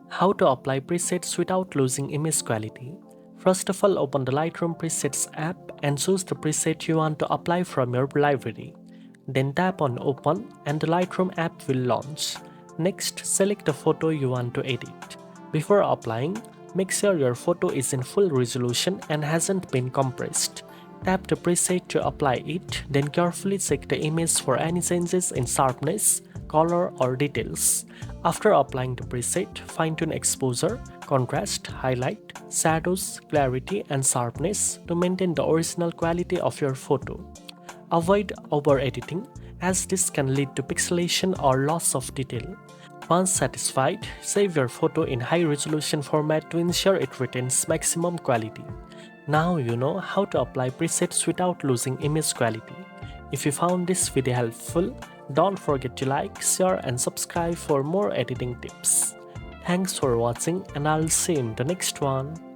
How to apply presets without losing image quality. First of all, open the Lightroom Presets app and choose the preset you want to apply from your library. Then tap on Open and the Lightroom app will launch. Next, select the photo you want to edit. Before applying, make sure your photo is in full resolution and hasn't been compressed. Tap the preset to apply it, then carefully check the image for any changes in sharpness, color, or details. After applying the preset, fine-tune exposure, contrast, highlight, shadows, clarity, and sharpness to maintain the original quality of your photo. Avoid over-editing, as this can lead to pixelation or loss of detail. Once satisfied, save your photo in high-resolution format to ensure it retains maximum quality. Now you know how to apply presets without losing image quality. If you found this video helpful, don't forget to like, share and subscribe for more editing tips. Thanks for watching and I'll see you in the next one.